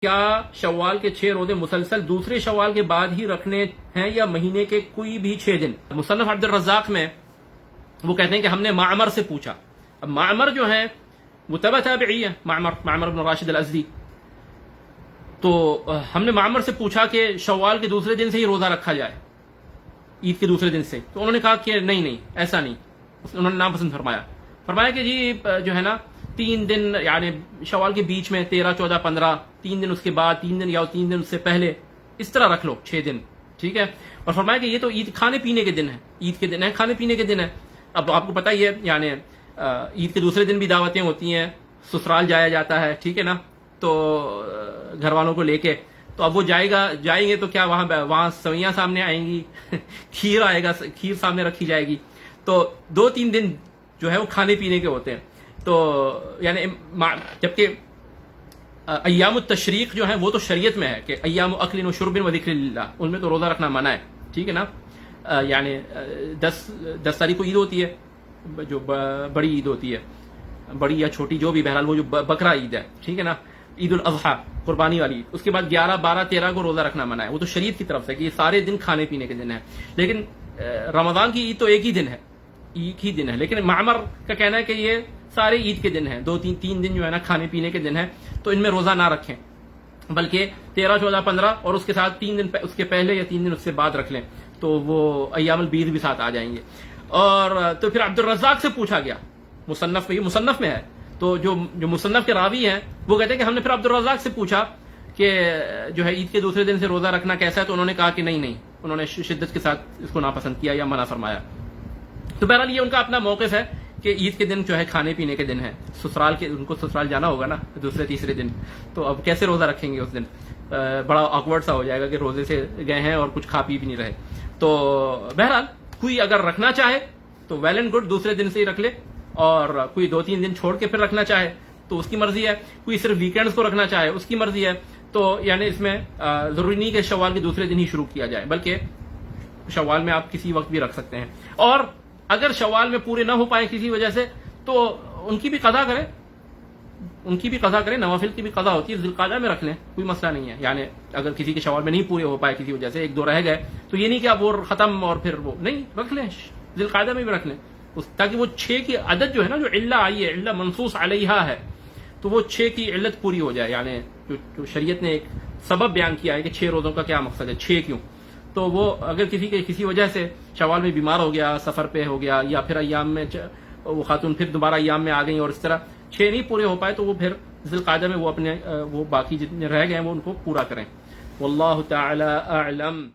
کیا شوال کے 6 روزے مسلسل دوسرے شوال کے بعد ہی رکھنے ہیں یا مہینے کے کوئی بھی 6 دن؟ مصنف عبد الرزاق میں وہ کہتے ہیں کہ ہم نے معمر سے پوچھا. اب معمر جو ہے وہ تبع تابعی ہے، معمر بن راشد الازدی. تو ہم نے معمر سے پوچھا کہ شوال کے دوسرے دن سے ہی روزہ رکھا جائے، عید کے دوسرے دن سے. تو انہوں نے کہا کہ نہیں ایسا نہیں. انہوں نے ناپسند فرمایا کہ جی جو ہے نا 3 دن یعنی شوال کے بیچ میں 13 14 15 3 دن اس کے بعد 3 دن یا 3 دن اس سے پہلے اس طرح رکھ لو 6 دن، ٹھیک ہے. اور فرمایا کہ یہ تو عید کھانے پینے کے دن ہے، عید کے دن ہے، کھانے پینے کے دن ہے. اب آپ کو پتہ ہی ہے یعنی عید کے دوسرے دن بھی دعوتیں ہوتی ہیں، سسرال جایا جاتا ہے، ٹھیک ہے نا. تو گھر والوں کو لے کے تو اب وہ جائیں گے تو کیا وہاں سوئیاں سامنے آئیں گی کھیر آئے گا، کھیر سامنے رکھی جائے گی. تو 2-3 دن جو ہے وہ کھانے پینے کے ہوتے ہیں. تو یعنی جبکہ ایام التشریق جو ہیں وہ تو شریعت میں ہے کہ ایام اکل و شرب و ذکر اللہ، ان میں تو روزہ رکھنا منع ہے، ٹھیک ہے نا. یعنی 10 تاریخ کو عید ہوتی ہے، جو بڑی عید ہوتی ہے، بڑی یا چھوٹی جو بھی، بہرحال وہ جو بقرہ عید ہے، ٹھیک ہے نا، عید الاضحیٰ قربانی والی. اس کے بعد 11 12 13 کو روزہ رکھنا منع ہے، وہ تو شریعت کی طرف سے کہ یہ سارے دن کھانے پینے کے دن ہیں. لیکن رمضان کی عید تو ایک ہی دن ہے، لیکن معمر کا کہنا ہے کہ یہ سارے عید کے دن ہیں، 2-3 دن جو ہے نا کھانے پینے کے دن ہیں. تو ان میں روزہ نہ رکھیں، بلکہ 13 14 15 اور اس کے ساتھ 3 دن اس کے پہلے یا 3 دن اس سے بعد رکھ لیں، تو وہ ایام البید بھی ساتھ آ جائیں گے. اور تو پھر عبد الرزاق سے پوچھا گیا، مصنف میں، یہ مصنف میں ہے. تو جو مصنف کے راوی ہیں وہ کہتے ہیں کہ ہم نے پھر عبد الرزاق سے پوچھا کہ جو ہے عید کے دوسرے دن سے روزہ رکھنا کیسا ہے. تو انہوں نے کہا کہ نہیں، انہوں نے شدت کے ساتھ اس کو ناپسند کیا یا منع فرمایا. تو بہرحال یہ ان کا اپنا موقف ہے کہ عید کے دن جو ہے کھانے پینے کے دن ہے. ان کو سسرال جانا ہوگا نا دوسرے تیسرے دن، تو اب کیسے روزہ رکھیں گے اس دن؟ بڑا آکورڈ سا ہو جائے گا کہ روزے سے گئے ہیں اور کچھ کھا پی بھی نہیں رہے. تو بہرحال کوئی اگر رکھنا چاہے تو ویل اینڈ گڈ، دوسرے دن سے ہی رکھ لے. اور کوئی 2-3 دن چھوڑ کے پھر رکھنا چاہے تو اس کی مرضی ہے. کوئی صرف ویکینڈز کو رکھنا چاہے اس کی مرضی ہے. تو یعنی اس میں ضروری نہیں کہ شوال کے دوسرے دن ہی شروع کیا جائے، بلکہ شوال میں آپ کسی وقت بھی رکھ سکتے ہیں. اور اگر شوال میں پورے نہ ہو پائے کسی وجہ سے تو ان کی بھی قضا کریں، نوافل کی بھی قضا ہوتی ہے، ذوالقعدہ میں رکھ لیں، کوئی مسئلہ نہیں ہے. یعنی اگر کسی کے شوال میں نہیں پورے ہو پائے کسی وجہ سے، 1-2 رہ گئے، تو یہ نہیں کہ آپ وہ ختم اور پھر وہ نہیں، رکھ لیں، ذوالقعدہ میں بھی رکھ لیں، تاکہ وہ 6 کی عدد جو ہے نا، جو علہ آئی ہے، علہ منصوص علیہا ہے، تو وہ 6 کی علت پوری ہو جائے. یعنی جو شریعت نے ایک سبب بیان کیا ہے کہ 6 روزوں کا کیا مقصد ہے، 6 کیوں. تو وہ اگر کسی وجہ سے شوال میں بیمار ہو گیا، سفر پہ ہو گیا، یا پھر ایام میں وہ خاتون پھر دوبارہ ایام میں آ گئیں اور اس طرح 6 نہیں پورے ہو پائے، تو وہ پھر ذوالقعدہ میں وہ باقی جتنے رہ گئے ہیں وہ ان کو پورا کریں. واللہ تعالی اعلم.